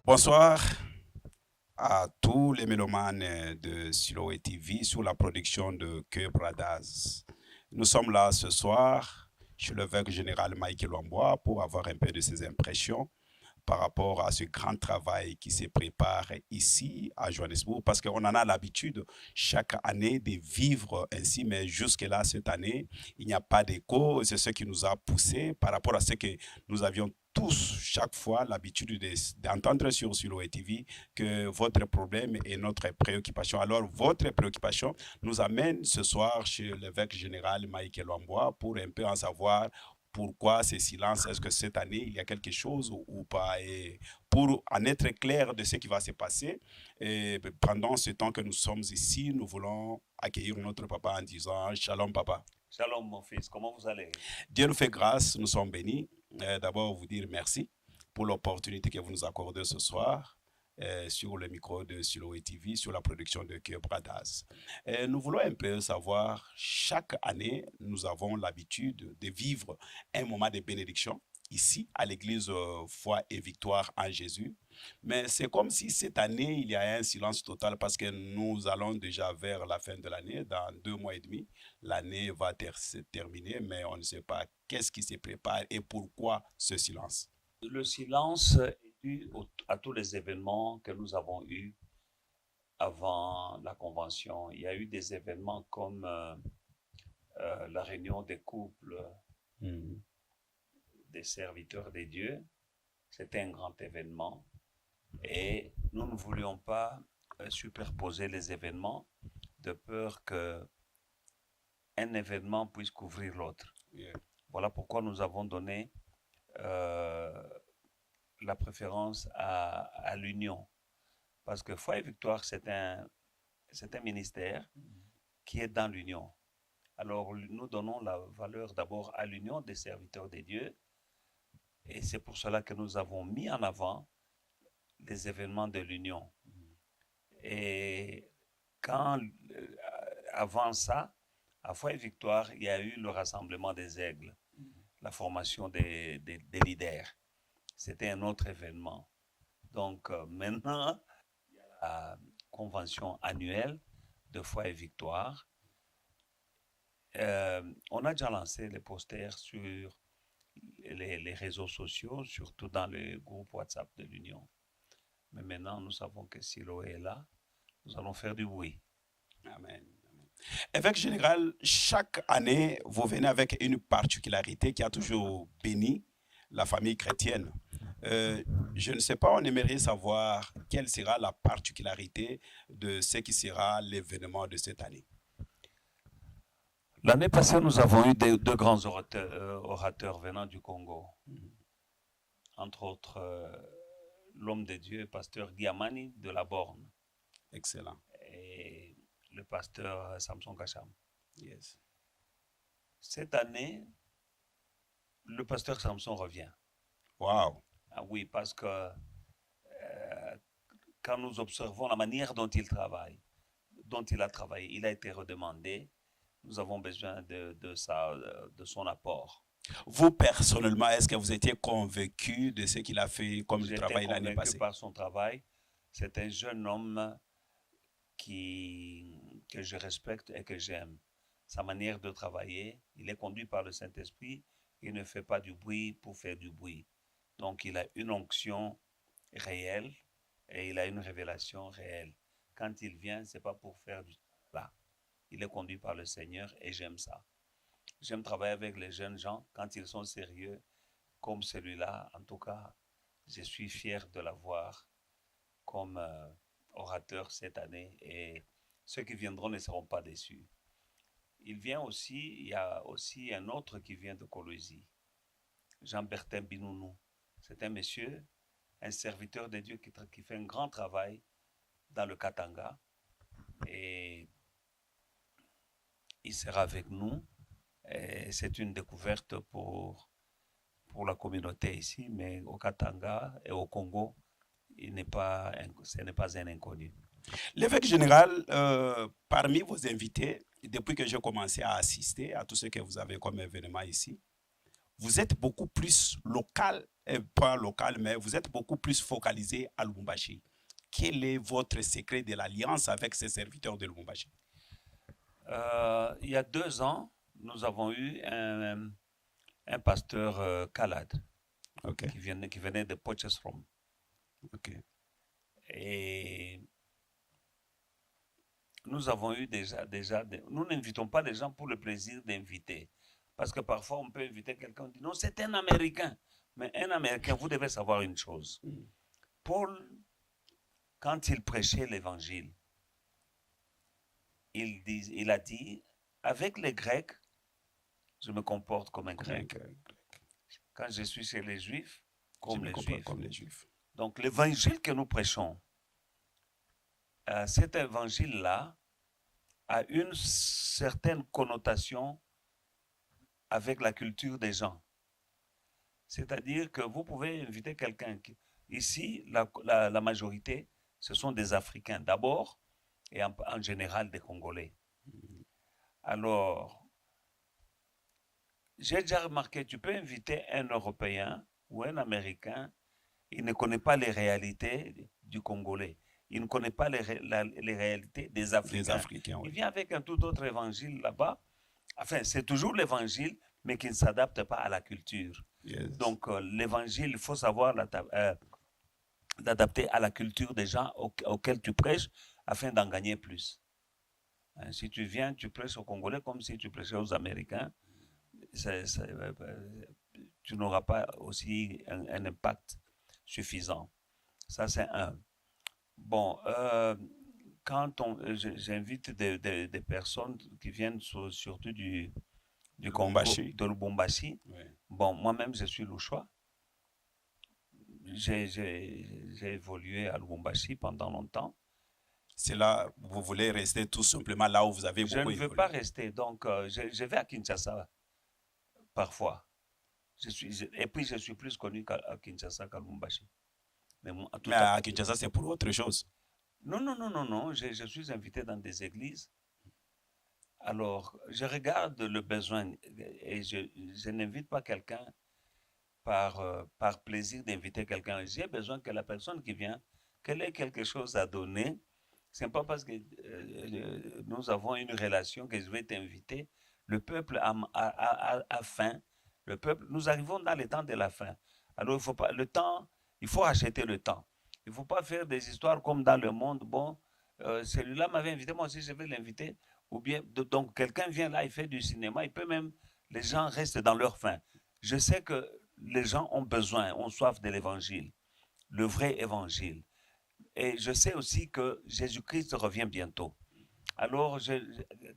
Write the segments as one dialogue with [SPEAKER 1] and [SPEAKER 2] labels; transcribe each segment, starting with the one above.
[SPEAKER 1] Bonsoir à tous les mélomanes de Siloé TV sur la production de Que Brothers. Nous sommes là ce soir chez l'évêque général Michael Wambois pour avoir un peu de ses impressions par rapport à ce grand travail qui se prépare ici à Johannesburg, parce qu'on en a l'habitude chaque année de vivre ainsi, mais jusque-là, cette année, il n'y a pas d'écho. C'est ce qui nous a poussé par rapport à ce que nous avions tous, chaque fois, l'habitude d'entendre sur Siloé TV que votre problème est notre préoccupation. Alors, votre préoccupation nous amène ce soir chez l'évêque général Michael Wambois pour un peu en savoir pourquoi ces silences, est-ce que cette année il y a quelque chose ou pas, et pour en être clair de ce qui va se passer, et pendant ce temps que nous sommes ici, nous voulons accueillir notre papa en disant Shalom papa.
[SPEAKER 2] Shalom mon fils, comment vous allez?
[SPEAKER 1] Dieu nous fait grâce, nous sommes bénis. D'abord vous dire merci pour l'opportunité que vous nous accordez ce soir sur le micro de Siloé TV, sur la production de Que Brothers. Nous voulons un peu savoir, chaque année, nous avons l'habitude de vivre un moment de bénédiction ici à l'église Foi et Victoire en Jésus. Mais c'est comme si cette année, il y a un silence total parce que nous allons déjà vers la fin de l'année, dans 2 mois et demi. L'année va se terminer, mais on ne sait pas qu'est-ce qui se prépare et pourquoi ce silence.
[SPEAKER 2] Le silence est dû à tous les événements que nous avons eus avant la convention. Il y a eu des événements comme la réunion des couples des serviteurs des dieux. C'était un grand événement et nous ne voulions pas superposer les événements de peur que un événement puisse couvrir l'autre.
[SPEAKER 1] Yeah.
[SPEAKER 2] Voilà pourquoi nous avons donné la préférence à l'union. Parce que Foi et Victoire, c'est un ministère qui est dans l'union. Alors, nous donnons la valeur d'abord à l'union des serviteurs des dieux. Et c'est pour cela que nous avons mis en avant les événements de l'union. Et quand, avant ça, à Foi et Victoire, il y a eu le rassemblement des aigles, la formation des leaders. C'était un autre événement. Donc maintenant, il y a la convention annuelle de Foi et Victoire. On a déjà lancé les posters sur les réseaux sociaux, surtout dans le groupe WhatsApp de l'Union. Mais maintenant, nous savons que Siloé est là. Nous allons faire du bruit.
[SPEAKER 1] Amen. Évêque général, chaque année, vous venez avec une particularité qui a toujours béni la famille chrétienne. Je ne sais pas, on aimerait savoir quelle sera la particularité de ce qui sera l'événement de cette année.
[SPEAKER 2] L'année passée, nous avons eu deux grands orateurs venant du Congo. Entre autres, l'homme de Dieu, pasteur Guiamani de la Borne.
[SPEAKER 1] Excellent.
[SPEAKER 2] Et le pasteur Samson Kacham.
[SPEAKER 1] Yes.
[SPEAKER 2] Cette année, le pasteur Samson revient.
[SPEAKER 1] Wow.
[SPEAKER 2] Ah oui, parce que quand nous observons la manière dont il travaille, dont il a travaillé, il a été redemandé. Nous avons besoin de son apport.
[SPEAKER 1] Vous, personnellement, est-ce que vous étiez convaincu de ce qu'il a fait comme travail l'année passée?
[SPEAKER 2] J'étais convaincu par son travail. C'est un jeune homme que je respecte et que j'aime. Sa manière de travailler, il est conduit par le Saint-Esprit. Il ne fait pas du bruit pour faire du bruit. Donc, il a une onction réelle et il a une révélation réelle. Quand il vient, ce n'est pas pour faire du là. Il est conduit par le Seigneur et j'aime ça. J'aime travailler avec les jeunes gens quand ils sont sérieux, comme celui-là. En tout cas, je suis fier de l'avoir comme orateur cette année et ceux qui viendront ne seront pas déçus. Il y a aussi un autre qui vient de Colosie, Jean-Bertin Binounou. C'est un monsieur, un serviteur de Dieu qui fait un grand travail dans le Katanga et il sera avec nous. Et c'est une découverte pour la communauté ici, mais au Katanga et au Congo, ce n'est pas un inconnu.
[SPEAKER 1] L'évêque général, parmi vos invités, depuis que j'ai commencé à assister à tout ce que vous avez comme événement ici, vous êtes beaucoup plus local, pas local, mais vous êtes beaucoup plus focalisé à Lubumbashi. Quel est votre secret de l'alliance avec ces serviteurs de Lubumbashi?
[SPEAKER 2] Il y a 2 ans, nous avons eu un pasteur Kalad
[SPEAKER 1] Ok,
[SPEAKER 2] qui venait de Potchefstroom.
[SPEAKER 1] ok.
[SPEAKER 2] Et nous avons eu nous n'invitons pas les gens pour le plaisir d'inviter. Parce que parfois, on peut inviter quelqu'un, on dit non, c'est un Américain. Mais un Américain, vous devez savoir une chose. Paul, quand il prêchait l'évangile, il a dit, avec les Grecs, je me comporte comme un Grec. Quand je suis chez les Juifs, comme les Juifs. Donc l'évangile que nous prêchons, cet évangile-là a une certaine connotation avec la culture des gens. C'est-à-dire que vous pouvez inviter quelqu'un. Ici, la majorité, ce sont des Africains d'abord et en général des Congolais. Alors, j'ai déjà remarqué, tu peux inviter un Européen ou un Américain, il ne connaît pas les réalités du Congolais. Il ne connaît pas les réalités des Africains.
[SPEAKER 1] Oui.
[SPEAKER 2] Il vient avec un tout autre évangile là-bas. Enfin, c'est toujours l'évangile, mais qui ne s'adapte pas à la culture.
[SPEAKER 1] Yes.
[SPEAKER 2] Donc, l'évangile, il faut savoir l'adapter à la culture des gens auxquels tu prêches afin d'en gagner plus. Si tu viens, tu prêches aux Congolais comme si tu prêchais aux Américains, tu n'auras pas aussi un impact suffisant. Ça, c'est un. Bon, quand j'invite des personnes qui viennent surtout du Congo, de Lubumbashi,
[SPEAKER 1] Oui.
[SPEAKER 2] bon, moi-même, je suis louchois. J'ai évolué à Lubumbashi pendant longtemps.
[SPEAKER 1] C'est là, vous voulez rester tout simplement là où vous avez beaucoup évolué?
[SPEAKER 2] Je ne veux pas rester, donc je vais à Kinshasa parfois. Et puis je suis plus connu qu'à Kinshasa qu'à Lubumbashi. Mais
[SPEAKER 1] à Kinshasa, c'est pour autre chose.
[SPEAKER 2] Non. Je suis invité dans des églises. Alors, je regarde le besoin et je n'invite pas quelqu'un par plaisir d'inviter quelqu'un. J'ai besoin que la personne qui vient, qu'elle ait quelque chose à donner. Ce n'est pas parce que nous avons une relation que je vais t'inviter. Le peuple a faim. Le peuple, nous arrivons dans les temps de la faim. Alors, il faut pas, il faut acheter le temps. Il ne faut pas faire des histoires comme dans le monde. Bon, celui-là m'avait invité, moi aussi je vais l'inviter. Ou bien, donc quelqu'un vient là, il fait du cinéma, il peut même, les gens restent dans leur faim. Je sais que les gens ont besoin, ont soif de l'évangile, le vrai évangile. Et je sais aussi que Jésus-Christ revient bientôt. Alors,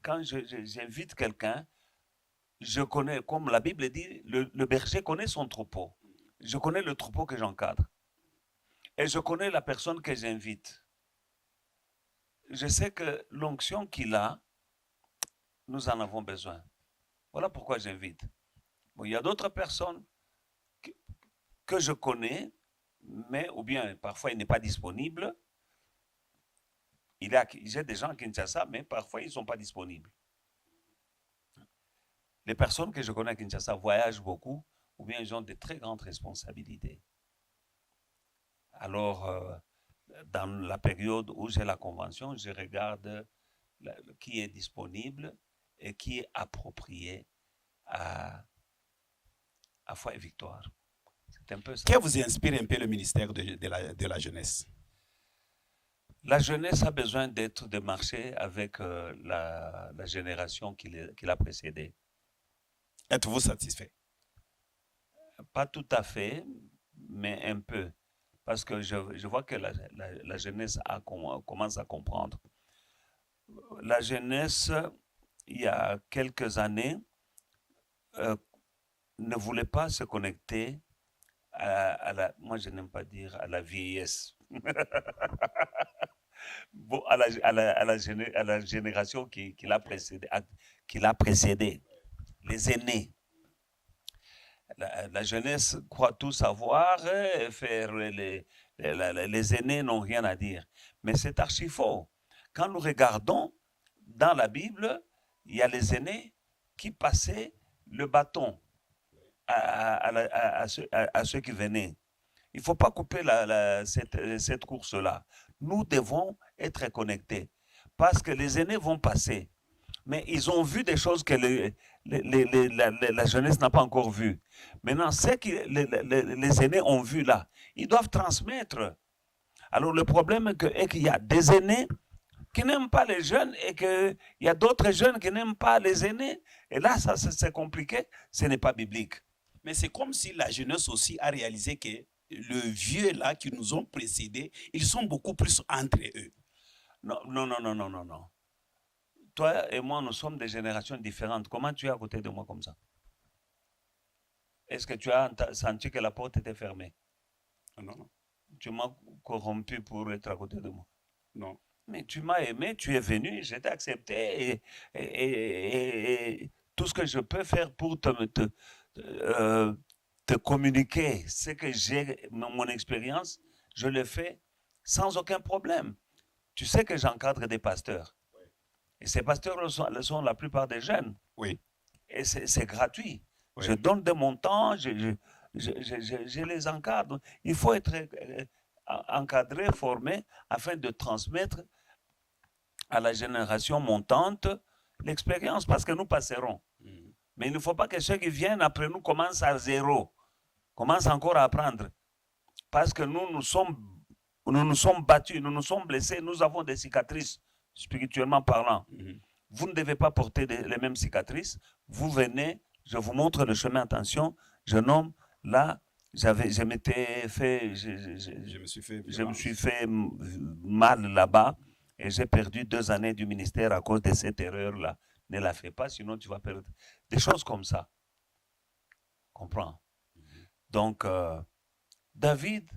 [SPEAKER 2] quand j'invite quelqu'un, je connais, comme la Bible dit, le berger connaît son troupeau. Je connais le troupeau que j'encadre. Et je connais la personne que j'invite. Je sais que l'onction qu'il a, nous en avons besoin. Voilà pourquoi j'invite. Bon, il y a d'autres personnes que je connais, mais ou bien parfois il n'est pas disponible. J'ai des gens à Kinshasa, mais parfois ils ne sont pas disponibles. Les personnes que je connais à Kinshasa voyagent beaucoup, ou bien ils ont de très grandes responsabilités. Alors, dans la période où j'ai la convention, je regarde qui est disponible et qui est approprié à Foi et Victoire. C'est un peu ça.
[SPEAKER 1] Qu'est-ce qui vous inspire un peu le ministère de la jeunesse?
[SPEAKER 2] La jeunesse a besoin de marcher avec la génération qui l'a précédée.
[SPEAKER 1] Êtes-vous satisfait?
[SPEAKER 2] Pas tout à fait, mais un peu. Parce que je vois que la jeunesse commence à comprendre. La jeunesse, il y a quelques années, ne voulait pas se connecter moi je n'aime pas dire à la vieillesse. Bon, à la génération qui l'a précédé, les aînés. La jeunesse croit tout savoir, faire les aînés n'ont rien à dire. Mais c'est archi faux. Quand nous regardons dans la Bible, il y a les aînés qui passaient le bâton à ceux qui venaient. Il ne faut pas couper cette course-là. Nous devons être connectés parce que les aînés vont passer. Mais ils ont vu des choses que la jeunesse n'a pas encore vues. Maintenant, ce que les aînés ont vu là, ils doivent transmettre. Alors le problème est qu'il y a des aînés qui n'aiment pas les jeunes et qu'il y a d'autres jeunes qui n'aiment pas les aînés. Et là, ça c'est compliqué, ce n'est pas biblique.
[SPEAKER 1] Mais c'est comme si la jeunesse aussi a réalisé que le vieux là qui nous ont précédés, ils sont beaucoup plus entre eux.
[SPEAKER 2] Non, non, non, non, non, non, non. Toi et moi, nous sommes des générations différentes. Comment tu es à côté de moi comme ça? Est-ce que tu as senti que la porte était fermée?
[SPEAKER 1] Non, non.
[SPEAKER 2] Tu m'as corrompu pour être à côté de moi.
[SPEAKER 1] Non.
[SPEAKER 2] Mais tu m'as aimé, tu es venu, je t'ai accepté et tout ce que je peux faire pour te communiquer ce que j'ai, mon expérience, je le fais sans aucun problème. Tu sais que j'encadre des pasteurs. Oui. Et ces pasteurs le sont la plupart des jeunes.
[SPEAKER 1] Oui.
[SPEAKER 2] Et c'est gratuit. Oui. Je donne de mon temps, je les encadre. Il faut être encadré, formé, afin de transmettre à la génération montante l'expérience, parce que nous passerons. Mais il ne faut pas que ceux qui viennent après nous commencent à zéro, commencent encore à apprendre. Parce que nous nous sommes battus, nous nous sommes blessés, nous avons des cicatrices, spirituellement parlant. Vous ne devez pas porter les mêmes cicatrices. Vous venez, je vous montre le chemin. Attention, jeune homme, là, je me suis fait mal là-bas et j'ai perdu 2 années du ministère à cause de cette erreur-là. Ne la fais pas, sinon tu vas perdre. Des choses comme ça. Comprends? Donc, David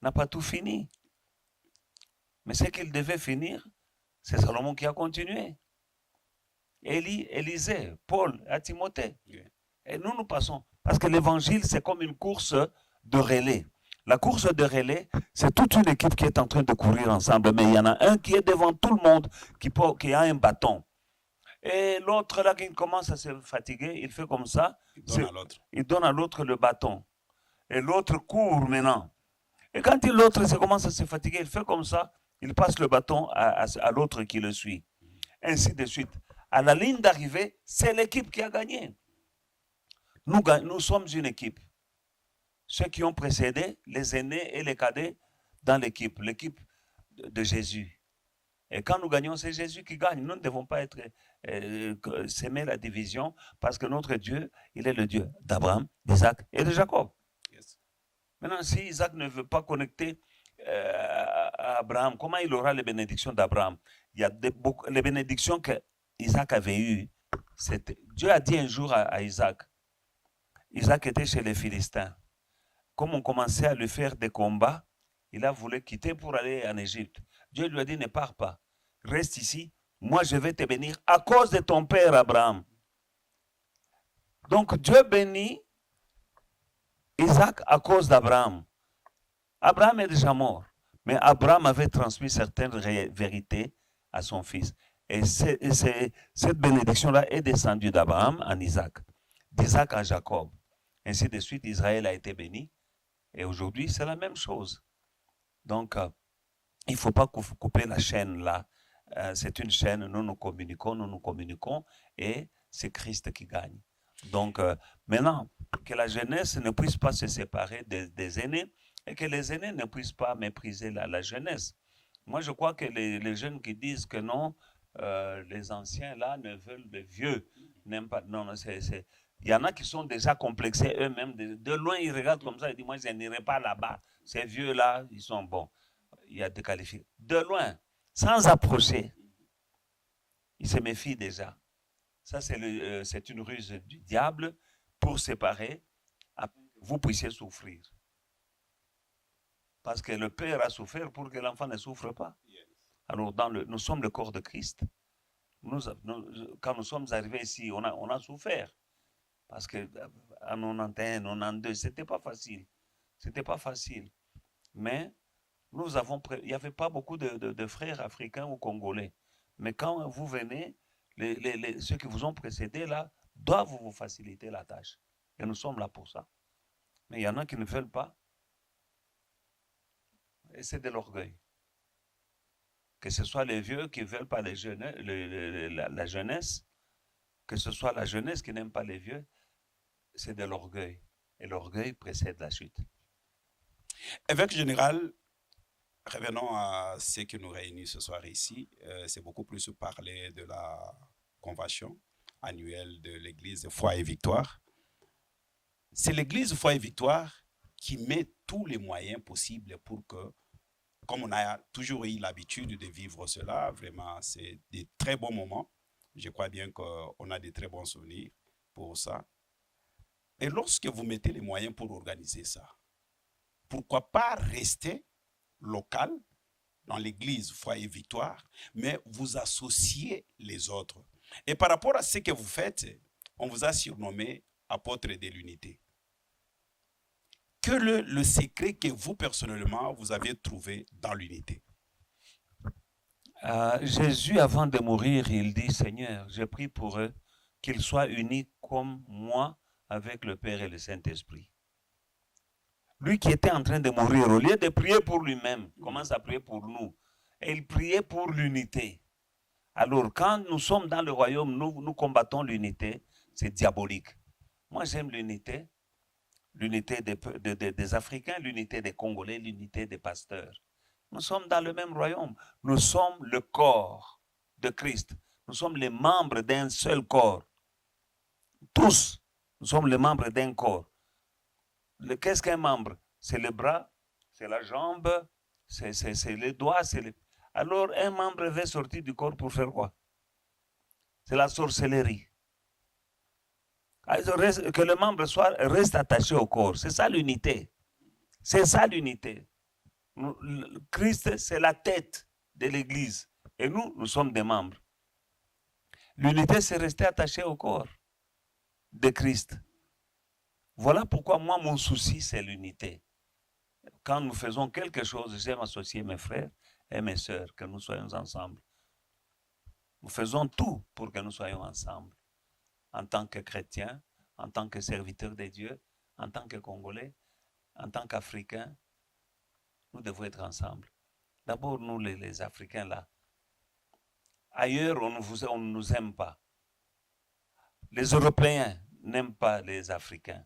[SPEAKER 2] n'a pas tout fini. Mais ce qu'il devait finir, c'est Salomon qui a continué. Élisée, Paul, à Timothée. Yeah. Et nous passons. Parce que l'évangile, c'est comme une course de relais. La course de relais, c'est toute une équipe qui est en train de courir ensemble. Mais il y en a un qui est devant tout le monde, qui a un bâton. Et l'autre, là, qui commence à se fatiguer, il fait comme ça. Il donne à l'autre le bâton. Et l'autre court maintenant. Et quand l'autre commence à se fatiguer, il fait comme ça. Il passe le bâton à l'autre qui le suit. Ainsi de suite. À la ligne d'arrivée, c'est l'équipe qui a gagné. Nous sommes une équipe. Ceux qui ont précédé, les aînés et les cadets dans l'équipe de Jésus. Et quand nous gagnons, c'est Jésus qui gagne. Nous ne devons pas s'aimer la division parce que notre Dieu, il est le Dieu d'Abraham, d'Isaac et de Jacob. Yes. Maintenant, si Isaac ne veut pas connecter à Abraham, comment il aura les bénédictions d'Abraham? Il y a les bénédictions que Isaac avait eues. Dieu a dit un jour à Isaac, Isaac était chez les Philistins. Comme on commençait à lui faire des combats, il a voulu quitter pour aller en Égypte. Dieu lui a dit, ne pars pas, reste ici, moi je vais te bénir à cause de ton père Abraham. Donc Dieu bénit Isaac à cause d'Abraham. Abraham est déjà mort, mais Abraham avait transmis certaines vérités à son fils. Et cette bénédiction-là est descendue d'Abraham en Isaac, d'Isaac à Jacob. Ainsi de suite, Israël a été béni. Et aujourd'hui, c'est la même chose. Donc, il ne faut pas couper la chaîne là. C'est une chaîne, nous communiquons, et c'est Christ qui gagne. Donc, maintenant, que la jeunesse ne puisse pas se séparer des aînés et que les aînés ne puissent pas mépriser la jeunesse. Moi, je crois que les jeunes qui disent que non, les anciens là ne veulent, les vieux n'aiment pas. Non, non, il y en a qui sont déjà complexés eux-mêmes. De loin, ils regardent comme ça et disent, moi, je n'irai pas là-bas. Ces vieux-là, ils sont bons. Il y a des qualifiés. De loin, sans approcher, ils se méfient déjà. Ça, c'est une ruse du diable pour séparer, afin que vous puissiez souffrir. Parce que le Père a souffert pour que l'enfant ne souffre pas. Alors, nous sommes le corps de Christ. Quand nous sommes arrivés ici, on a souffert. Parce qu'en 91, 92, c'était pas facile. C'était pas facile. Mais il n'y avait pas beaucoup de frères africains ou congolais. Mais quand vous venez, ceux qui vous ont précédé là, doivent vous faciliter la tâche. Et nous sommes là pour ça. Mais il y en a qui ne veulent pas. Et c'est de l'orgueil. Que ce soit les vieux qui ne veulent pas les jeunes, la jeunesse, que ce soit la jeunesse qui n'aime pas les vieux, c'est de l'orgueil. Et l'orgueil précède la chute.
[SPEAKER 1] Évêque général, revenons à ce qui nous réunit ce soir ici. C'est beaucoup plus parler de la convention annuelle de l'église Foi et Victoire. C'est l'église Foi et Victoire qui met tous les moyens possibles pour que, comme on a toujours eu l'habitude de vivre cela, vraiment, c'est des très bons moments. Je crois bien qu'on a des très bons souvenirs pour ça. Et lorsque vous mettez les moyens pour organiser ça, pourquoi pas rester local dans l'église Foi et Victoire, mais vous associez les autres. Et par rapport à ce que vous faites, on vous a surnommé apôtre de l'unité. Quel est le secret que vous, personnellement, vous avez trouvé dans l'unité?
[SPEAKER 2] Jésus, avant de mourir, il dit, Seigneur, je prie pour eux qu'ils soient unis comme moi avec le Père et le Saint-Esprit. Lui qui était en train de mourir, au lieu de prier pour lui-même, commence à prier pour nous. Et il priait pour l'unité. Alors, quand nous sommes dans le royaume, nous combattons l'unité, c'est diabolique. Moi, j'aime l'unité. L'unité des Africains, l'unité des Congolais, l'unité des pasteurs. Nous sommes dans le même royaume. Nous sommes le corps de Christ. Nous sommes les membres d'un seul corps. Tous, nous sommes les membres d'un corps. Qu'est-ce qu'un membre? C'est le bras, c'est la jambe, c'est les doigts. Alors, un membre veut sortir du corps pour faire quoi? C'est la sorcellerie. Alors, que le membre reste attaché au corps. C'est ça l'unité. C'est ça l'unité. Christ, c'est la tête de l'Église. Et nous sommes des membres. L'unité, c'est rester attaché au corps de Christ. Voilà pourquoi moi, mon souci, c'est l'unité. Quand nous faisons quelque chose, j'aime associer mes frères et mes sœurs, que nous soyons ensemble. Nous faisons tout pour que nous soyons ensemble. En tant que chrétiens, en tant que serviteurs de Dieu, en tant que Congolais, en tant qu'Africains, nous devons être ensemble. D'abord, nous, les Africains, là. Ailleurs, on ne nous aime pas. Les Européens n'aiment pas les Africains.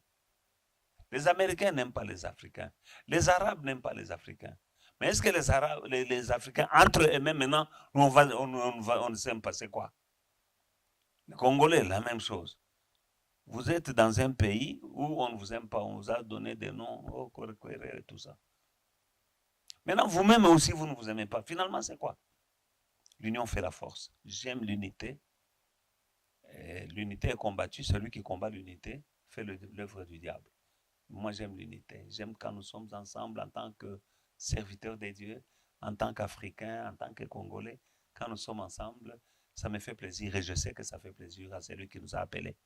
[SPEAKER 2] Les Américains n'aiment pas les Africains. Les Arabes n'aiment pas les Africains. Mais est-ce que les Africains, entre eux-mêmes, maintenant, on ne s'aime pas, c'est quoi? Les Congolais, la même chose. Vous êtes dans un pays où on ne vous aime pas, on vous a donné des noms, et tout ça. Maintenant, vous-même aussi, vous ne vous aimez pas. Finalement, c'est quoi? L'union fait la force. J'aime l'unité. L'unité est combattue. Celui qui combat l'unité fait l'œuvre du diable. Moi, j'aime l'unité. J'aime quand nous sommes ensemble en tant que serviteurs de Dieu, en tant qu'Africains, en tant que Congolais. Quand nous sommes ensemble, ça me fait plaisir et je sais que ça fait plaisir à celui qui nous a appelés.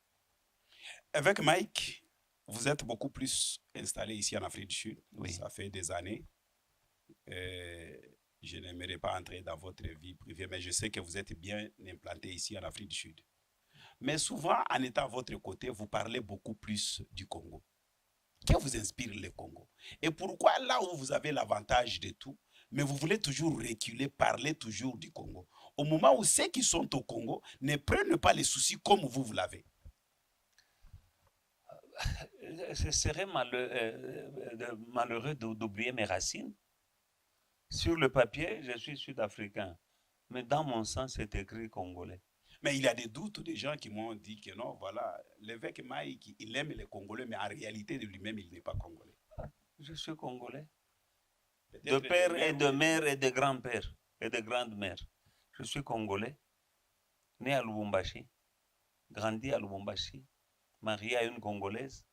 [SPEAKER 1] Avec Mike, vous êtes beaucoup plus installé ici en Afrique du Sud.
[SPEAKER 2] Oui.
[SPEAKER 1] Ça fait des années. Je n'aimerais pas entrer dans votre vie privée, mais je sais que vous êtes bien implanté ici en Afrique du Sud. Mais souvent, en étant à votre côté, vous parlez beaucoup plus du Congo. Que vous inspire le Congo? Et pourquoi là où vous avez l'avantage de tout, mais vous voulez toujours reculer, parler toujours du Congo? Au moment où ceux qui sont au Congo ne prennent pas les soucis comme vous l'avez.
[SPEAKER 2] Ce serait malheureux d'oublier mes racines. Sur le papier, je suis sud-africain, mais dans mon sang, c'est écrit congolais.
[SPEAKER 1] Mais il y a des doutes des gens qui m'ont dit que non, voilà, l'évêque Mike, il aime les Congolais, mais en réalité de lui-même, il n'est pas congolais.
[SPEAKER 2] Je suis congolais. De père et de mère et de grand-père et de grande-mère. Je suis congolais, né à Lubumbashi, grandi à Lubumbashi, marié à une Congolaise.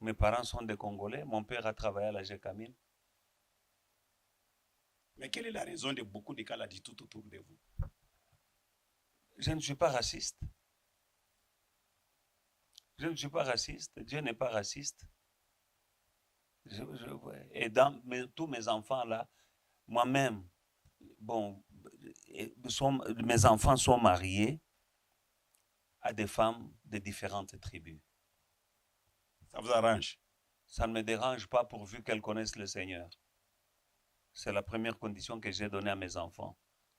[SPEAKER 2] Mes parents sont des Congolais. Mon père a travaillé à la GECAMIN.
[SPEAKER 1] Mais quelle est la raison de beaucoup de caladies tout autour de vous?
[SPEAKER 2] Je ne suis pas raciste. Je ne suis pas raciste. Dieu n'est pas raciste. Et dans tous mes enfants là, moi-même, bon, mes enfants sont mariés. à des femmes de différentes tribus.
[SPEAKER 1] Ça vous arrange?
[SPEAKER 2] Ça ne me dérange pas pourvu qu'elles connaissent le Seigneur. C'est la première condition que j'ai donnée à mes enfants.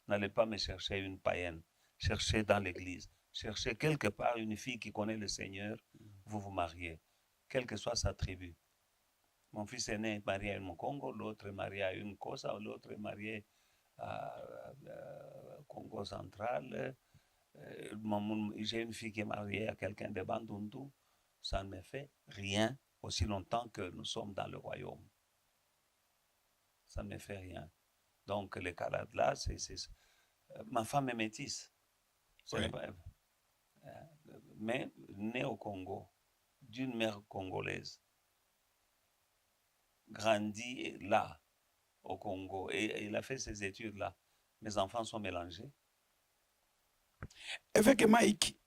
[SPEAKER 2] N'allez pas me chercher une païenne. Cherchez dans l'église. Cherchez quelque part une fille qui connaît le Seigneur. Vous vous mariez, quelle que soit sa tribu. Mon fils aîné est marié à une Congo, l'autre est marié à une Kosa, l'autre est marié à Congo central. J'ai une fille qui est mariée à quelqu'un de Bandundu. Ça ne me fait rien aussi longtemps que nous sommes dans le royaume. Ça ne me fait rien. Donc, les cas là, ma femme est métisse.
[SPEAKER 1] Oui.
[SPEAKER 2] Mais née au Congo, d'une mère congolaise, grandi là, au Congo, et il a fait ses études là. Mes enfants sont mélangés.
[SPEAKER 1] Évêque Mike,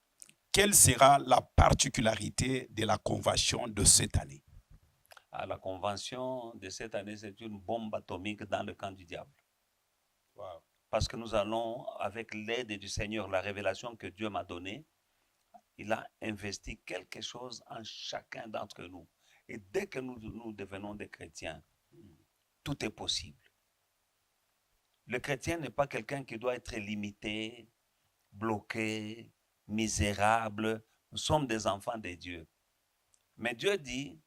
[SPEAKER 1] quelle sera la particularité de la convention de cette année?
[SPEAKER 2] La convention de cette année, c'est une bombe atomique dans le camp du diable.
[SPEAKER 1] Wow.
[SPEAKER 2] Parce que nous allons, avec l'aide du Seigneur, la révélation que Dieu m'a donnée, il a investi quelque chose en chacun d'entre nous. Et dès que nous devenons des chrétiens, tout est possible. Le chrétien n'est pas quelqu'un qui doit être limité, bloqué, misérable. Nous sommes des enfants de Dieu. Mais Dieu dit,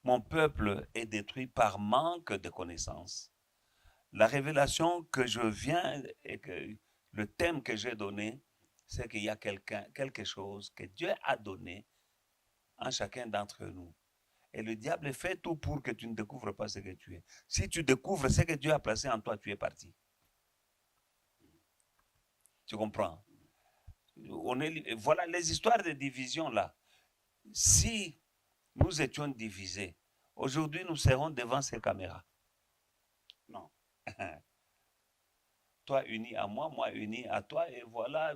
[SPEAKER 2] mon peuple est détruit par manque de connaissances. La révélation que je viens et que le thème que j'ai donné, c'est qu'il y a quelque chose que Dieu a donné en chacun d'entre nous. Et le diable fait tout pour que tu ne découvres pas ce que tu es. Si tu découvres ce que Dieu a placé en toi, tu es parti. Tu comprends? Voilà les histoires de division là. Si nous étions divisés, aujourd'hui nous serons devant ces caméras. Non. Toi uni à moi, moi uni à toi, et voilà,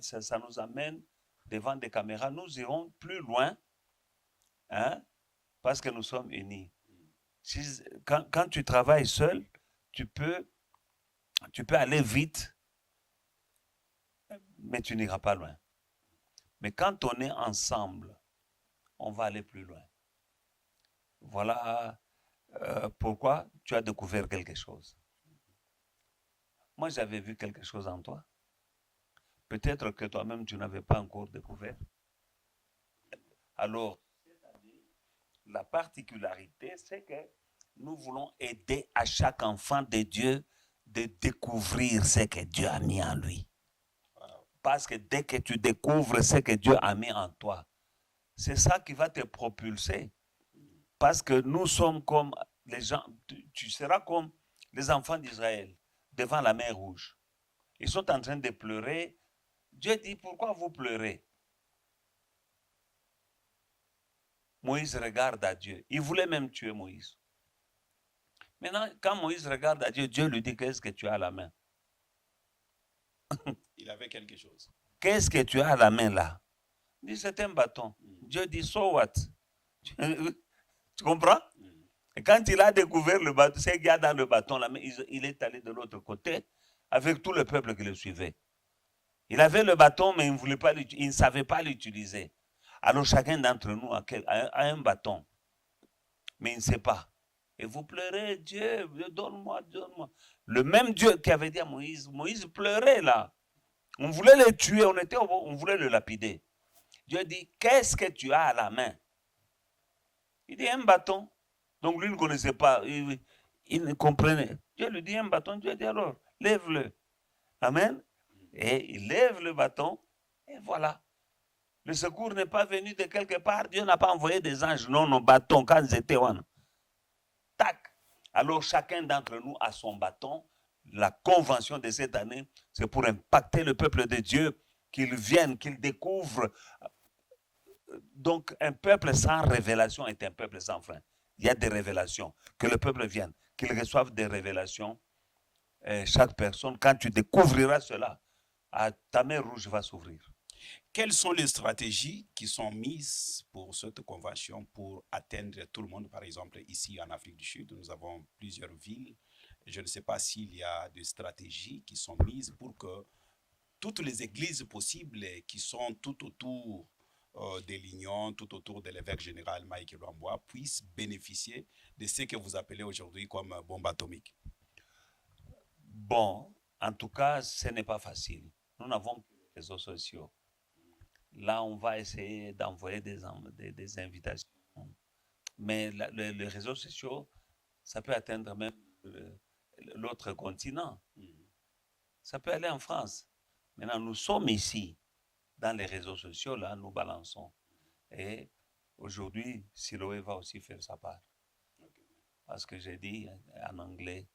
[SPEAKER 2] ça nous amène devant des caméras. Nous irons plus loin, hein, parce que nous sommes unis. Quand tu travailles seul, tu peux aller vite, mais tu n'iras pas loin. Mais quand on est ensemble, on va aller plus loin. Voilà pourquoi tu as découvert quelque chose. Moi, j'avais vu quelque chose en toi. Peut-être que toi-même, tu n'avais pas encore découvert. Alors, la particularité, c'est que nous voulons aider à chaque enfant de Dieu de découvrir ce que Dieu a mis en lui. Parce que dès que tu découvres ce que Dieu a mis en toi, c'est ça qui va te propulser. Parce que nous sommes comme les gens, tu seras comme les enfants d'Israël devant la mer Rouge. Ils sont en train de pleurer. Dieu dit, pourquoi vous pleurez? Moïse regarde à Dieu. Il voulait même tuer Moïse. Maintenant, quand Moïse regarde à Dieu, Dieu lui dit, qu'est-ce que tu as à la main?
[SPEAKER 1] Il avait quelque chose.
[SPEAKER 2] Qu'est-ce que tu as à la main là? Il dit, c'est un bâton. Dieu dit, so what? Tu comprends? Et quand il a découvert le bâton, c'est qu'il y a dans le bâton, là, il est allé de l'autre côté avec tout le peuple qui le suivait. Il avait le bâton, mais il ne savait pas l'utiliser. Alors chacun d'entre nous a un bâton, mais il ne sait pas. Et vous pleurez, Dieu, donne-moi, donne-moi. Le même Dieu qui avait dit à Moïse, Moïse pleurait là. On voulait le tuer, on voulait le lapider. Dieu dit, qu'est-ce que tu as à la main? Il dit, un bâton. Donc lui ne connaissait pas, il ne comprenait. Dieu lui dit, un bâton. Dieu dit, alors, lève-le. Amen. Et il lève le bâton, et voilà. Le secours n'est pas venu de quelque part. Dieu n'a pas envoyé des anges. Non, nos bâtons, quand ils étaient on. Tac. Alors chacun d'entre nous a son bâton. La convention de cette année, c'est pour impacter le peuple de Dieu, qu'ils viennent, qu'ils découvrent. Donc un peuple sans révélation est un peuple sans frein. Il y a des révélations. Que le peuple vienne, qu'il reçoive des révélations. Chaque personne, quand tu découvriras cela, ta mer rouge va s'ouvrir.
[SPEAKER 1] Quelles sont les stratégies qui sont mises pour cette convention pour atteindre tout le monde? Par exemple, ici en Afrique du Sud, nous avons plusieurs villes. Je ne sais pas s'il y a des stratégies qui sont mises pour que toutes les églises possibles qui sont tout autour des Lignons, tout autour de l'évêque général Mike Lwambois, puissent bénéficier de ce que vous appelez aujourd'hui comme bombe atomique?
[SPEAKER 2] Bon, en tout cas, ce n'est pas facile. Nous n'avons plus les réseaux sociaux. Là, on va essayer d'envoyer des invitations. Mais les réseaux sociaux, ça peut atteindre même l'autre continent. Ça peut aller en France. Maintenant, nous sommes ici, dans les réseaux sociaux, là, nous balançons. Et aujourd'hui, Siloé va aussi faire sa part. Parce que j'ai dit en anglais,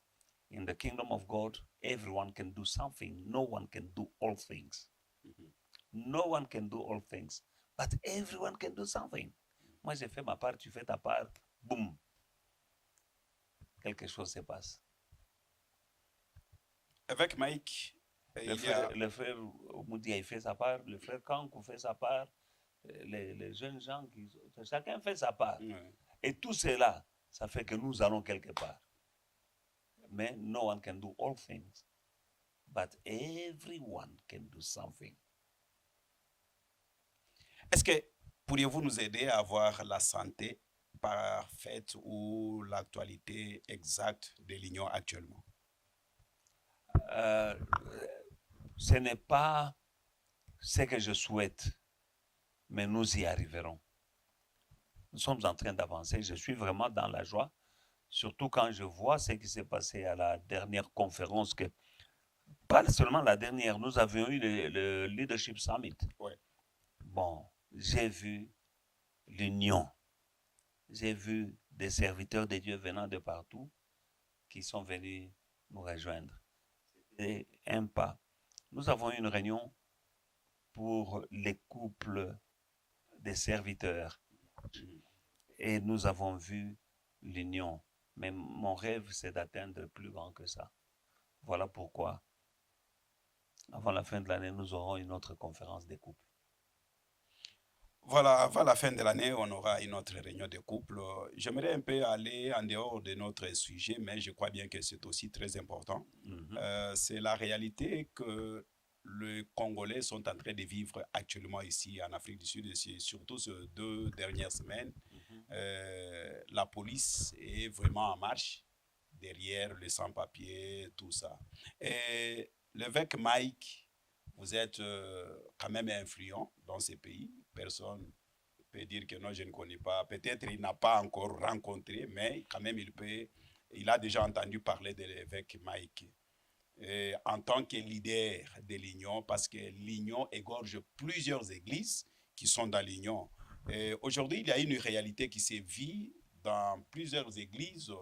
[SPEAKER 2] in the kingdom of God, everyone can do something. No one can do all things. No one can do all things. But everyone can do something. Moi, j'ai fait ma part, tu fais ta part, boum. Quelque chose se passe.
[SPEAKER 1] Avec Mike,
[SPEAKER 2] Le frère Moudia, il fait sa part, le frère Kankou fait sa part, les jeunes gens, chacun fait sa part. Et tout cela, ça fait que nous allons quelque part. Mais no one can do all things. But everyone can do something.
[SPEAKER 1] Est-ce que pourriez-vous nous aider à avoir la santé parfaite ou l'actualité exacte de l'Union actuellement?
[SPEAKER 2] Ce n'est pas ce que je souhaite, mais nous y arriverons. Nous sommes en train d'avancer. Je suis vraiment dans la joie, surtout quand je vois ce qui s'est passé à la dernière conférence, que pas seulement la dernière, nous avions eu le Leadership Summit.
[SPEAKER 1] Ouais.
[SPEAKER 2] Bon, j'ai vu l'union. J'ai vu des serviteurs de Dieu venant de partout qui sont venus nous rejoindre. C'était un pas. Nous avons eu une réunion pour les couples des serviteurs et nous avons vu l'union. Mais mon rêve, c'est d'atteindre plus grand que ça. Voilà pourquoi, avant la fin de l'année, nous aurons une autre conférence des couples.
[SPEAKER 1] Voilà, avant la fin de l'année, on aura une autre réunion de couple. J'aimerais un peu aller en dehors de notre sujet, mais je crois bien que c'est aussi très important. C'est la réalité que les Congolais sont en train de vivre actuellement ici en Afrique du Sud, et surtout ces 2 dernières semaines. La police est vraiment en marche derrière les sans-papiers, tout ça. Et l'évêque Mike, vous êtes quand même influent dans ces pays. Personne ne peut dire que non, je ne connais pas. Peut-être il n'a pas encore rencontré, mais quand même il a déjà entendu parler de l'évêque Mike. En tant que leader de l'Union, parce que l'Union égorge plusieurs églises qui sont dans l'Union. Aujourd'hui, il y a une réalité qui se vit dans plusieurs églises.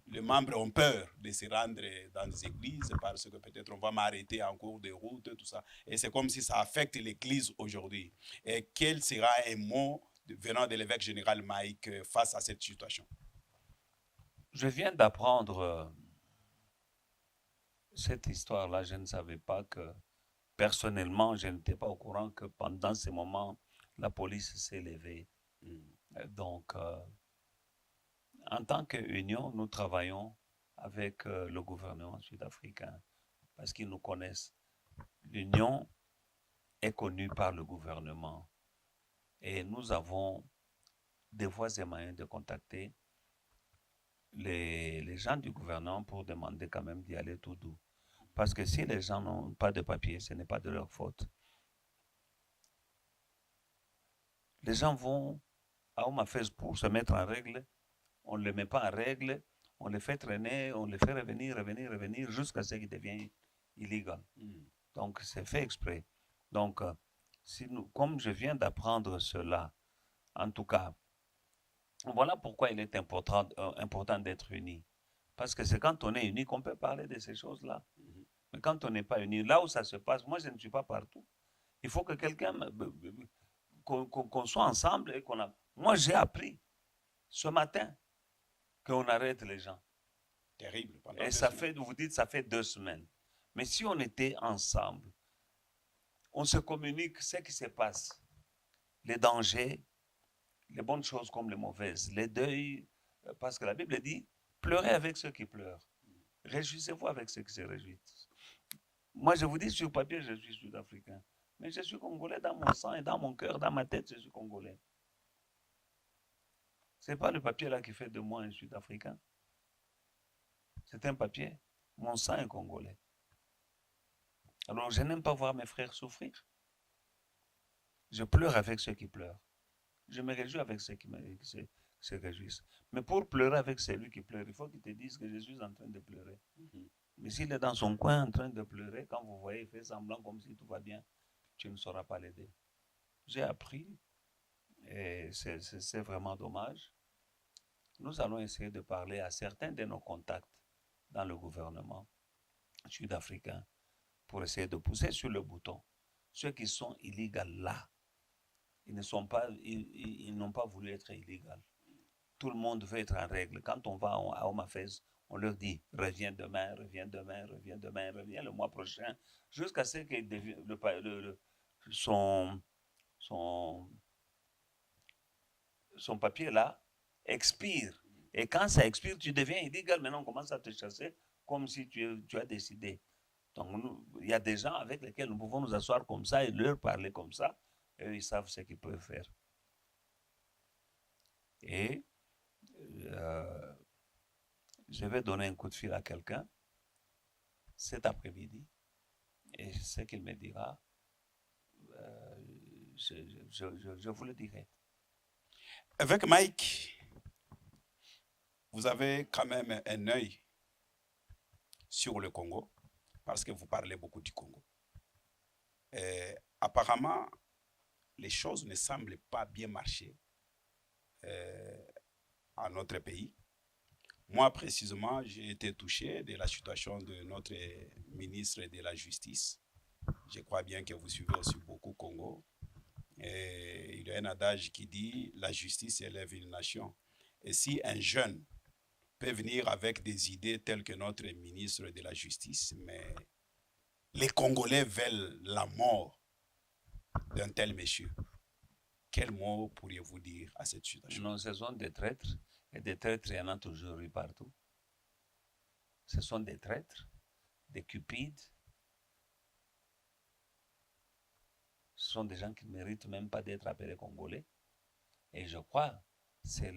[SPEAKER 1] Les membres ont peur de se rendre dans des églises parce que peut-être on va m'arrêter en cours de route, tout ça. Et c'est comme si ça affecte l'église aujourd'hui. Et quel sera un mot venant de l'évêque général Mike face à cette situation?
[SPEAKER 2] Je viens d'apprendre cette histoire-là. Je ne savais pas que, personnellement, je n'étais pas au courant que pendant ce moment, la police s'est levée. Donc, en tant qu'union, nous travaillons avec le gouvernement sud-africain parce qu'ils nous connaissent. L'union est connue par le gouvernement et nous avons des voies et moyens de contacter les gens du gouvernement pour demander quand même d'y aller tout doux. Parce que si les gens n'ont pas de papier, ce n'est pas de leur faute. Les gens vont à Omafes pour se mettre en règle. On ne les met pas en règle, on les fait traîner, on les fait revenir jusqu'à ce qu'ils deviennent illégaux. Donc, c'est fait exprès. Donc, comme je viens d'apprendre cela, en tout cas, voilà pourquoi il est important d'être unis. Parce que c'est quand on est unis qu'on peut parler de ces choses-là. Mais quand on n'est pas unis, là où ça se passe, moi, je ne suis pas partout. Il faut que quelqu'un, qu'on soit ensemble et qu'on a... Moi, j'ai appris ce matin qu'on arrête les gens.
[SPEAKER 1] Terrible.
[SPEAKER 2] Et ça fait, vous dites, ça fait 2 semaines. Mais si on était ensemble, on se communique ce qui se passe, les dangers, les bonnes choses comme les mauvaises, les deuils, parce que la Bible dit, pleurez avec ceux qui pleurent, réjouissez-vous avec ceux qui se réjouissent. Moi, je vous dis, sur papier, je suis sud-africain. Mais je suis congolais dans mon sang et dans mon cœur, dans ma tête, je suis congolais. Ce n'est pas le papier là qui fait de moi un sud-africain. C'est un papier. Mon sang est congolais. Alors, je n'aime pas voir mes frères souffrir. Je pleure avec ceux qui pleurent. Je me réjouis avec ceux qui se réjouissent. Mais pour pleurer avec celui qui pleure, il faut qu'il te dise que je suis en train de pleurer. Mais s'il est dans son coin en train de pleurer, quand vous voyez, il fait semblant comme si tout va bien, tu ne sauras pas l'aider. J'ai appris, et c'est vraiment dommage. Nous allons essayer de parler à certains de nos contacts dans le gouvernement sud-africain pour essayer de pousser sur le bouton. Ceux qui sont illégaux là, ils n'ont pas voulu être illégaux. Tout le monde veut être en règle. Quand on va à Omafez, on leur dit reviens demain, reviens demain, reviens demain, reviens le mois prochain, jusqu'à ce que son papier là expire. Et quand ça expire, tu deviens illégal. Maintenant, on commence à te chasser comme si tu as décidé. Donc, il y a des gens avec lesquels nous pouvons nous asseoir comme ça et leur parler comme ça. Et eux, ils savent ce qu'ils peuvent faire. Et je vais donner un coup de fil à quelqu'un cet après-midi. Et ce qu'il me dira, je vous le dirai.
[SPEAKER 1] Avec Mike, vous avez quand même un œil sur le Congo, parce que vous parlez beaucoup du Congo. Et apparemment, les choses ne semblent pas bien marcher à notre pays. Moi, précisément, j'ai été touché de la situation de notre ministre de la Justice. Je crois bien que vous suivez aussi beaucoup Congo. Et il y a un adage qui dit « La justice élève une nation ». Et si un jeune peut venir avec des idées telles que notre ministre de la Justice, mais les Congolais veulent la mort d'un tel monsieur, quel mot pourriez-vous dire à cette situation?
[SPEAKER 2] Non, ce sont des traîtres. Et des traîtres, il y en a toujours eu partout. Ce sont des traîtres, des cupides. Ce sont des gens qui ne méritent même pas d'être appelés Congolais. Et je crois c'est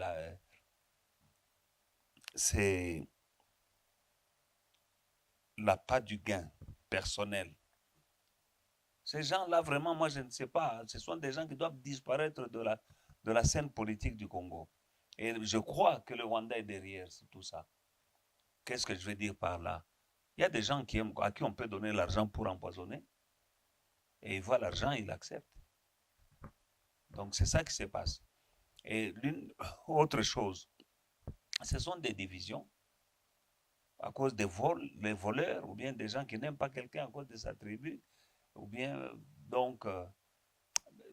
[SPEAKER 2] l'appât du gain personnel. Ces gens-là, vraiment, moi, je ne sais pas. Ce sont des gens qui doivent disparaître de la scène politique du Congo. Et je crois que le Rwanda est derrière tout ça. Qu'est-ce que je veux dire par là? Il y a des gens à qui on peut donner l'argent pour empoisonner. Et ils voient l'argent, ils l'acceptent. Donc, c'est ça qui se passe. Et autre chose, ce sont des divisions à cause des vols, les voleurs, ou bien des gens qui n'aiment pas quelqu'un à cause de sa tribu, ou bien, donc,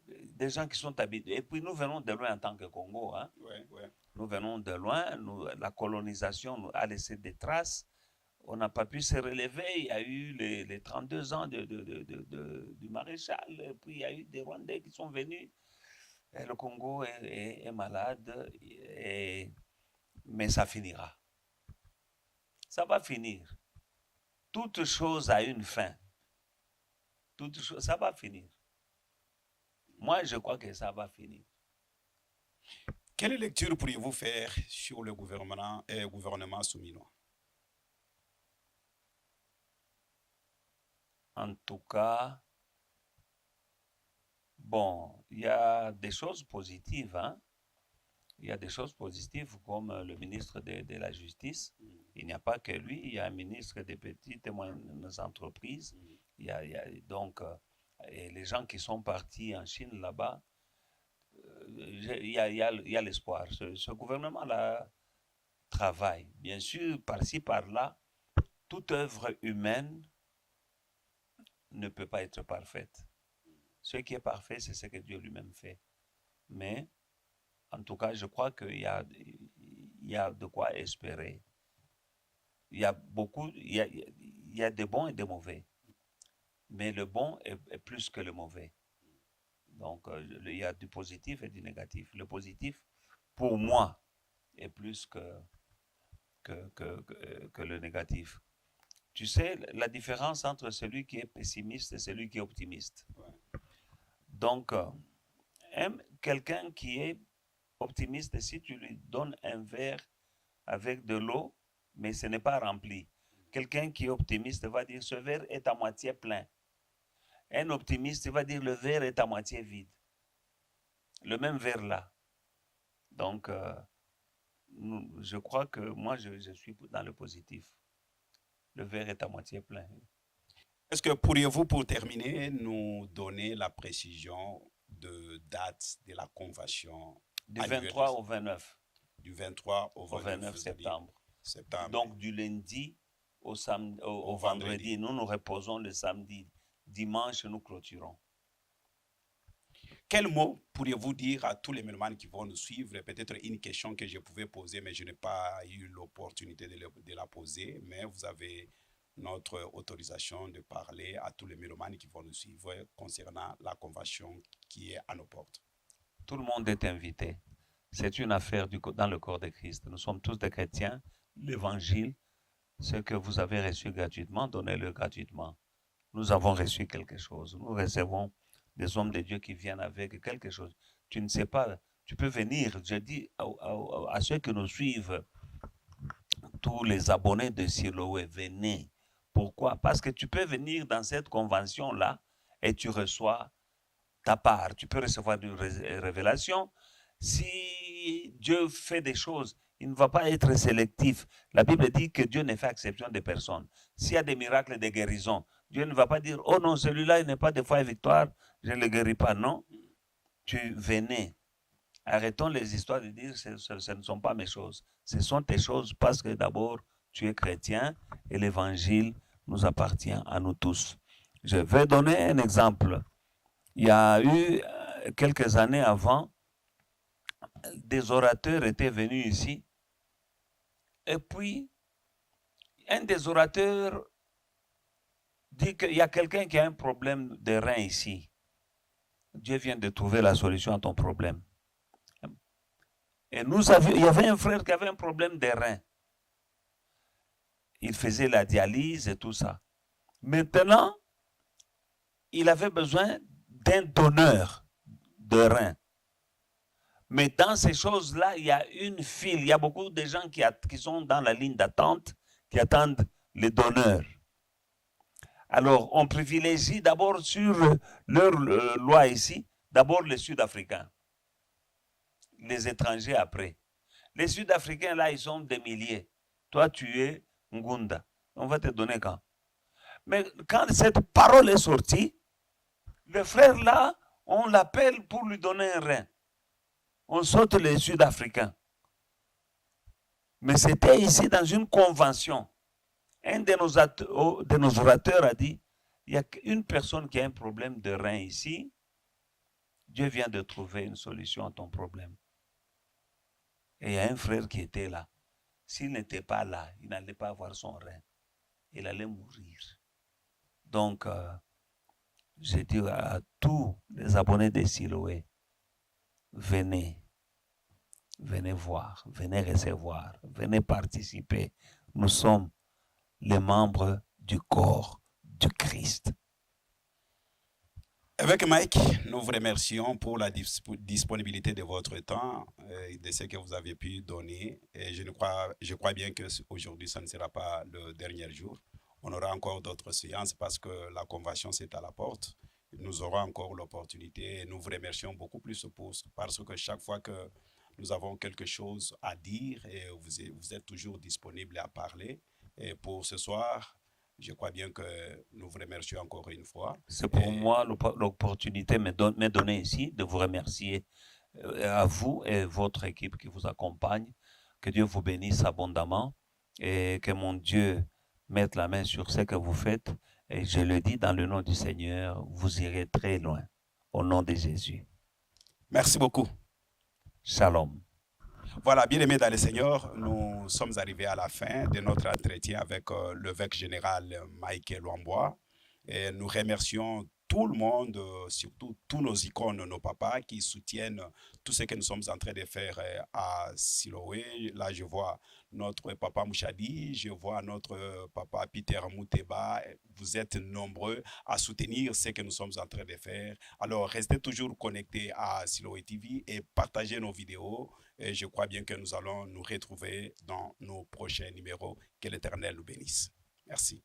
[SPEAKER 2] des gens qui sont habitués. Et puis, nous venons de loin en tant que Congo. Hein?
[SPEAKER 1] Ouais, ouais.
[SPEAKER 2] Nous venons de loin. La colonisation nous a laissé des traces. On n'a pas pu se relever. Il y a eu les 32 ans du maréchal. Et puis, il y a eu des Rwandais qui sont venus. Et le Congo est malade. Mais ça finira. Ça va finir. Toute chose a une fin. Toute chose, ça va finir. Moi, je crois que ça va finir.
[SPEAKER 1] Quelle lecture pourriez-vous faire sur le gouvernement souminois?
[SPEAKER 2] En tout cas, bon, il y a des choses positives. Hein? Il y a des choses positives comme le ministre de la Justice. Il n'y a pas que lui, il y a un ministre des petites et moyennes entreprises. Il y a donc, et les gens qui sont partis en Chine là-bas, il y a l'espoir. Ce gouvernement-là travaille. Bien sûr, par-ci, par-là, toute œuvre humaine ne peut pas être parfaite. Ce qui est parfait, c'est ce que Dieu lui-même fait. Mais, en tout cas, je crois qu'il y a de quoi espérer. Il y a il y a des bons et des mauvais. Mais le bon est plus que le mauvais. Donc, il y a du positif et du négatif. Le positif, pour moi, est plus que le négatif. Tu sais, la différence entre celui qui est pessimiste et celui qui est optimiste.
[SPEAKER 1] Ouais.
[SPEAKER 2] Donc, quelqu'un qui est optimiste, si tu lui donnes un verre avec de l'eau, mais ce n'est pas rempli. Quelqu'un qui est optimiste va dire ce verre est à moitié plein. Un optimiste va dire le verre est à moitié vide. Le même verre là. Donc, je crois que moi, je suis dans le positif. Le verre est à moitié plein.
[SPEAKER 1] Est-ce que pourriez-vous, pour terminer, nous donner la précision de date de la convention
[SPEAKER 2] Du
[SPEAKER 1] annuelle
[SPEAKER 2] 23 au 29.
[SPEAKER 1] Du 23 au
[SPEAKER 2] Au
[SPEAKER 1] 29,
[SPEAKER 2] 29 septembre.
[SPEAKER 1] septembre.
[SPEAKER 2] Donc, du lundi au vendredi. Nous nous reposons le samedi. Dimanche, nous clôturons.
[SPEAKER 1] Quel mot pourriez-vous dire à tous les mélomanes qui vont nous suivre? Peut-être une question que je pouvais poser, mais je n'ai pas eu l'opportunité de la poser. Mais vous avez notre autorisation de parler à tous les mélomanes qui vont nous suivre concernant la convention qui est à nos portes.
[SPEAKER 2] Tout le monde est invité. C'est une affaire dans le corps de Christ. Nous sommes tous des chrétiens. L'évangile, ce que vous avez reçu gratuitement, donnez-le gratuitement. Nous avons reçu quelque chose. Nous recevons des hommes de Dieu qui viennent avec quelque chose. Tu ne sais pas, tu peux venir. Je dis à ceux qui nous suivent, tous les abonnés de Siloé, venez. Pourquoi? Parce que tu peux venir dans cette convention-là et tu reçois ta part. Tu peux recevoir une révélation. Si Dieu fait des choses, il ne va pas être sélectif. La Bible dit que Dieu ne fait exception de personne. S'il y a des miracles de guérison, Dieu ne va pas dire, oh non, celui-là, il n'est pas de foi et victoire, je ne le guéris pas. Non, tu venais. Arrêtons les histoires de dire ce ne sont pas mes choses. Ce sont tes choses parce que d'abord, tu es chrétien et l'évangile nous appartient à nous tous. Je vais donner un exemple. Il y a eu quelques années avant, des orateurs étaient venus ici. Et puis, un des orateurs dit qu'il y a quelqu'un qui a un problème de rein ici. Dieu vient de trouver la solution à ton problème. Et il y avait un frère qui avait un problème de rein. Il faisait la dialyse et tout ça. Maintenant, il avait besoin d'un donneur de rein. Mais dans ces choses-là, il y a une file. Il y a beaucoup de gens qui sont dans la ligne d'attente, qui attendent les donneurs. Alors, on privilégie d'abord sur leur loi ici, d'abord les Sud-Africains. Les étrangers après. Les Sud-Africains, là, ils sont des milliers. Toi, tu es Ngunda. On va te donner quand? Mais quand cette parole est sortie, le frère là, on l'appelle pour lui donner un rein. On saute les Sud-Africains. Mais c'était ici dans une convention. Un de nos orateurs a dit, il y a une personne qui a un problème de rein ici. Dieu vient de trouver une solution à ton problème. Et il y a un frère qui était là. S'il n'était pas là, il n'allait pas avoir son rein. Il allait mourir. Donc, je dis à tous les abonnés de Siloé, venez voir, venez recevoir, venez participer. Nous sommes les membres du corps du Christ.
[SPEAKER 1] Avec Mike, nous vous remercions pour la disponibilité de votre temps et de ce que vous avez pu donner. Et je crois bien qu'aujourd'hui, ça ne sera pas le dernier jour. On aura encore d'autres séances parce que la convention, c'est à la porte. Nous aurons encore l'opportunité et nous vous remercions beaucoup plus parce que chaque fois que nous avons quelque chose à dire et vous êtes toujours disponible à parler. Et pour ce soir, je crois bien que nous vous remercions encore une fois.
[SPEAKER 2] C'est pour moi l'opportunité m'est donnée ici de vous remercier à vous et votre équipe qui vous accompagne. Que Dieu vous bénisse abondamment et que mon Dieu mette la main sur ce que vous faites. Et je le dis dans le nom du Seigneur, vous irez très loin. Au nom de Jésus.
[SPEAKER 1] Merci beaucoup.
[SPEAKER 2] Shalom.
[SPEAKER 1] Voilà, bien-aimés dans le Seigneur, nous sommes arrivés à la fin de notre entretien avec l'évêque général Mike Luambois. Et nous remercions tout le monde, surtout tous nos icônes, nos papas qui soutiennent tout ce que nous sommes en train de faire à Siloé. Là, je vois notre papa Mouchadi, je vois notre papa Peter Mouteba. Vous êtes nombreux à soutenir ce que nous sommes en train de faire. Alors, restez toujours connectés à Siloé TV et partagez nos vidéos. Et je crois bien que nous allons nous retrouver dans nos prochains numéros. Que l'Éternel nous bénisse. Merci.